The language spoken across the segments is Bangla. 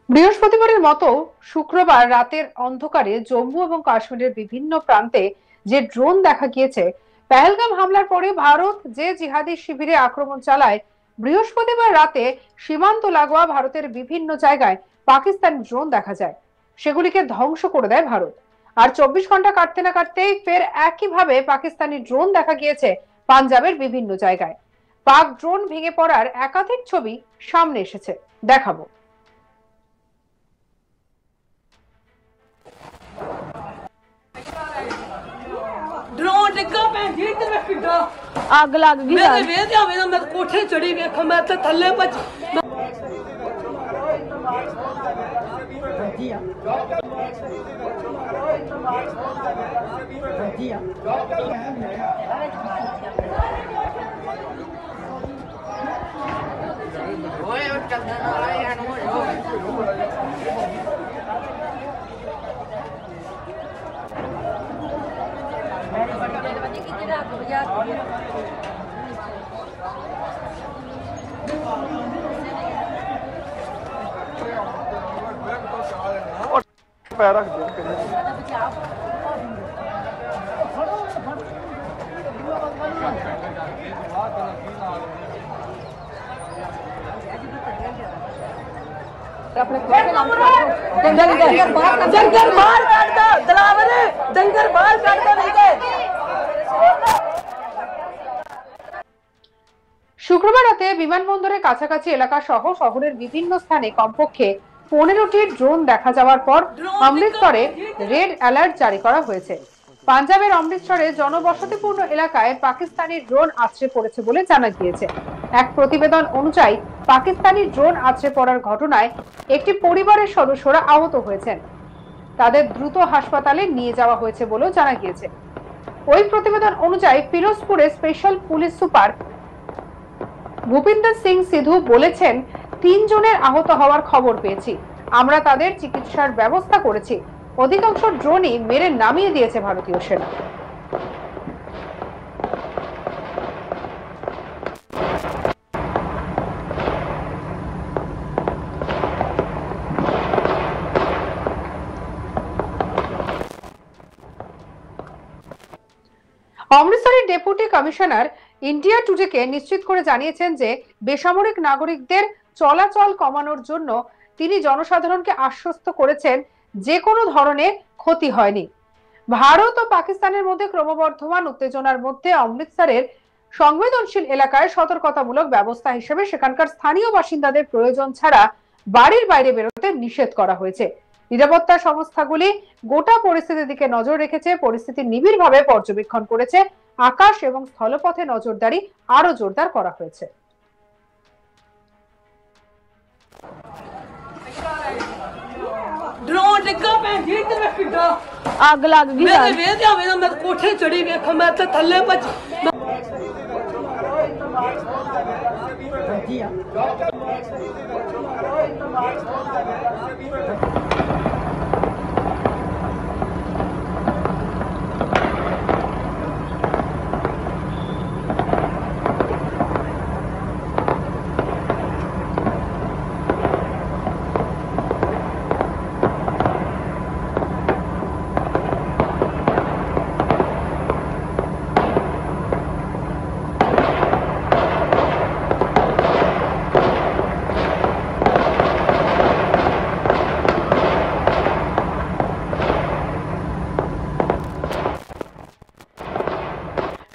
বৃহস্পতিবারের মতো শুক্রবার রাতের অন্ধকারে জম্মু এবং কাশ্মীরের বিভিন্ন প্রান্তে যে ড্রোন দেখা গিয়েছে, পেহেলগাম হামলার পরে ভারত যে জিহাদি শিবিরে আক্রমণ চালায়, বৃহস্পতিবার রাতে সীমান্ত লাগোয়া ভারতের বিভিন্ন জায়গায় পাকিস্তানি ড্রোন দেখা যায়। সেগুলিকে ধ্বংস করে দেয় ভারত। আর 24 ঘন্টা কাটতে না কাটতেই ফের একইভাবে পাকিস্তানি ড্রোন দেখা গিয়েছে পাঞ্জাবের বিভিন্ন জায়গায়। পাক ড্রোন ভেঙে পড়ার একাধিক ছবি সামনে এসেছে, দেখাবো। ड्रोन डिग्गा भैन जी इधर मैं किड्डा अग लग गई मेरे वेद आवे ना मैं कोठे चढ़ी वेखो मैं ते थल्ले भज पैर रख दे डंगर बाहर काट दो दलावर डंगर बाहर काट दो नहीं दे। শুক্রবার রাতে বিমানবন্দরের কাছাকাছি এলাকা সহ শহরের বিভিন্ন স্থানে কমপক্ষে 15টি ড্রোন দেখা যাওয়ার পর অমৃতসরে রেড অ্যালার্ট জারি করা হয়েছে। পাঞ্জাবের অমৃতসরে জনবসতিপূর্ণ এলাকায় পাকিস্তানি ড্রোন আছড়ে পড়েছে বলে জানা গিয়েছে। এক প্রতিবেদন অনুযায়ী পাকিস্তানি ড্রোন আছড়ে পড়ার ঘটনায় একটি পরিবারের সদস্যরা আহত হয়েছেন। তাদের দ্রুত হাসপাতালে নিয়ে যাওয়া হয়েছে বলেও জানা গিয়েছে। ওই প্রতিবেদন অনুযায়ী ফিরোজপুরের special police super Bhupinder Singh Sidhu বলেছেন, 3 জনের আহত হওয়ার খবর পেয়েছি। আমরা তাদের চিকিৎসার ব্যবস্থা করেছি। অধিকাংশ ড্রোনই মেরে নামিয়ে দিয়েছে ভারতীয় সেনা। অমৃতসরের ডেপুটি কমিশনার ইন্ডিয়া টুডেকে নিশ্চিত করে জানিয়েছেন যে বেসামরিক নাগরিকদের চলাচল কমানোর জন্য তিনি জনসাধারণকে আশ্বস্ত করেছেন যে কোনো ধরনের ক্ষতি হয়নি। ভারত ও পাকিস্তানের মধ্যে ক্রমবর্ধমান উত্তেজনার মধ্যে অমৃতসরের সংবেদনশীল এলাকায় সতর্কতামূলক ব্যবস্থা হিসেবে সেখানকার স্থানীয় বাসিন্দাদের প্রয়োজন ছাড়া বাড়ির বাইরে বেরোতে নিষেধ করা হয়েছে। নিরাপত্তা সংস্থাগুলি গোটা পরিস্থিতির দিকে নজর রেখেছে, পরিস্থিতি নিবিড়ভাবে পর্যবেক্ষণ করেছে। আকাশ এবং স্থলপথে নজরদারি আরো জোরদার করা হয়েছে। ड्रोन डिग्गा भैन जी इधर मैं किड्डा अग लग गई मेरे वेद आवे ना मैं कोठे चढ़ी वेखो मैं ते थल्ले भज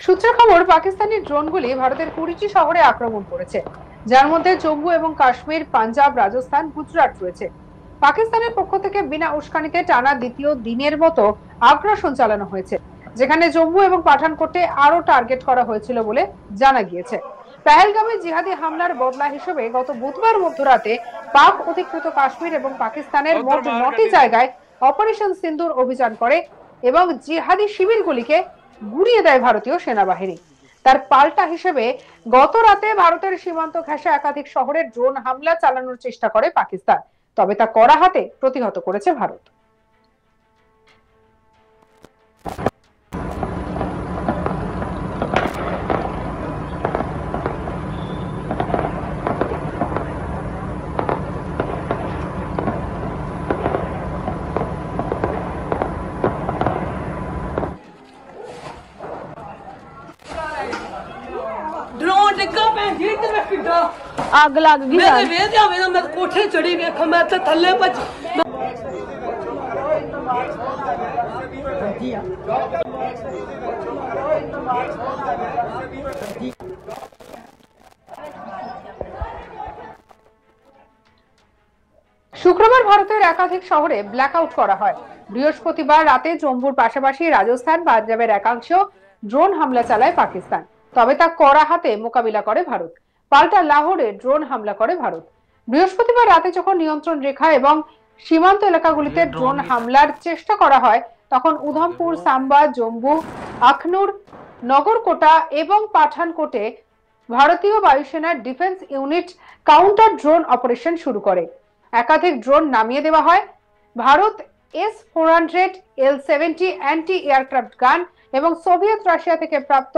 সূত্রের খবর, পাকিস্তানি ড্রোনগুলি ভারতের 20টি শহরে আক্রমণ করেছে, যার মধ্যে জম্মু এবং কাশ্মীর, পাঞ্জাব, রাজস্থান, গুজরাট রয়েছে। পাকিস্তানের পক্ষ থেকে বিনা উস্কানিতে টানা দ্বিতীয় দিনের মতো আগ্রাসন চালানো হয়েছে, যেখানে জম্মু এবং পাঠানকোটে আরো টার্গেট করা হয়েছিল বলে জানা গিয়েছে। পেহেলগামে জিহাদি হামলার বদলা হিসেবে গত বুধবার মধ্যরাতে পাক অধিকৃত কাশ্মীর এবং পাকিস্তানের মোট 9টি জায়গায় অপারেশন সিন্দুর অভিযান করে এবং জিহাদি শিবিরগুলিকে গুড়িয়ে দেয় ভারতীয় সেনাবাহিনী। তার পাল্টা হিসেবে গত রাতে ভারতের সীমান্ত ঘেঁষা একাধিক শহরে ড্রোন হামলা চালানোর চেষ্টা করে পাকিস্তান, তবে তা কড়া হাতে প্রতিহত করেছে ভারত। आग लग गई मेरे वेद आवे मैं कोठे चढ़ी वेखो मैं ते थल्ले भज শুক্রবার ভারতের একাধিক শহরে ব্ল্যাকআউট করা হয়। বৃহস্পতিবার রাতে জম্মুর পাশাপাশি রাজস্থান, পাঞ্জাবের একাংশ ড্রোন হামলা চালায় পাকিস্তান, তবে তা কড়া হাতে মোকাবিলা করে ভারত। পাল্টা লাহোরে ড্রোন হামলা করে ভারত। বৃহস্পতিবার রাতে যখন নিয়ন্ত্রণ রেখা এবং সীমান্ত এলাকাগুলিতে ড্রোন হামলার চেষ্টা করা হয়, তখন উধমপুর, সাম্বা, জম্মু, আখনুর, নগরকোটা এবং পাঠানকোটে ভারতীয় বায়ুসেনার defence unit counter drone operation শুরু করে। একাধিক ড্রোন নামিয়ে দেওয়া হয়। Bharat S-400 L-70 anti aircraft গান এবং সোভিয়েত রাশিয়া থেকে প্রাপ্ত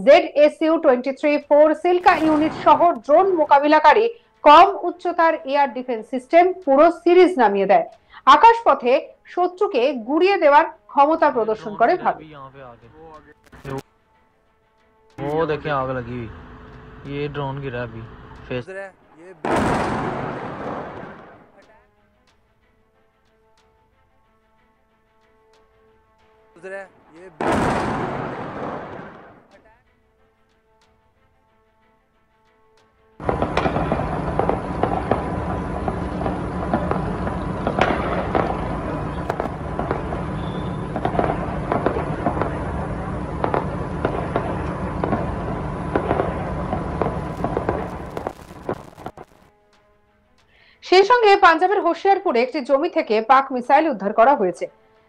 ZSU-23-4 সিল্কা ইউনিট সহ ড্রোন মোকাবিলাকারী কম উচ্চতার এয়ার ডিফেন্স সিস্টেম পুরো সিরিজ নামিয়ে দেয়। আকাশপথে শত্রুকে গুড়িয়ে দেওয়ার ক্ষমতা প্রদর্শন করে ভারত। वो देखिए आग लगी हुई, ये ड्रोन गिरा अभी फेस ये সেই সঙ্গে পাঞ্জাবের হোশিয়ারপুরে একটি জমি থেকে পাক মিসাইল উদ্ধার করা হয়েছে।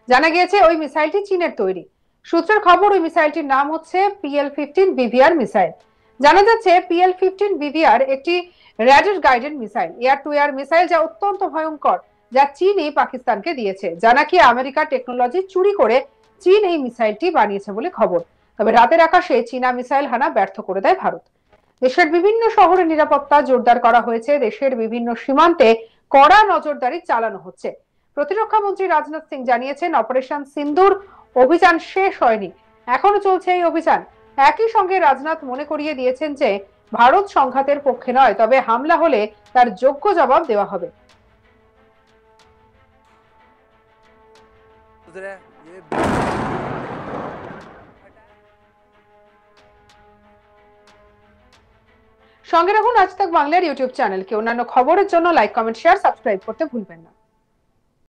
জানা গিয়েছে ওই মিসাইলটি চীনের তৈরি। সূত্রের খবর, ওই মিসাইলটির নাম হচ্ছে PL-15 BVR মিসাইল। জানা যাচ্ছে PL-15 BVR একটি radar guided missile, air two air missile, যা অত্যন্ত ভয়ঙ্কর, যা চীনই পাকিস্তানকে দিয়েছে। জানা কি আমেরিকার টেকনোলজি চুরি করে চীন এই মিসাইলটি বানিয়েছে বলে খবর। তবে রাতের আকাশে চীনা মিসাইল হানা ব্যর্থ করে দেয় ভারত। দেশের বিভিন্ন শহরে নিরাপত্তা জোরদার করা হয়েছে। দেশের বিভিন্ন সীমান্তে কড়া নজরদারি চালানো হচ্ছে। প্রতিরক্ষা মন্ত্রী রাজনাথ সিং জানিয়েছেন, অপারেশন সিন্দুর অভিযান শেষ হয়নি, এখনো চলছে এই অভিযান। একই সঙ্গে রাজনাথ মনে করিয়ে দিয়েছেন যে ভারত সংঘাতের পক্ষে নয়, তবে হামলা হলে তার যোগ্য জবাব দেওয়া হবে। সঙ্গে রাখুন আজ তাক বাংলার ইউটিউব চ্যানেলকে। অন্যান্য খবরের জন্য লাইক, কমেন্ট, শেয়ার, সাবস্ক্রাইব করতে ভুলবেন না।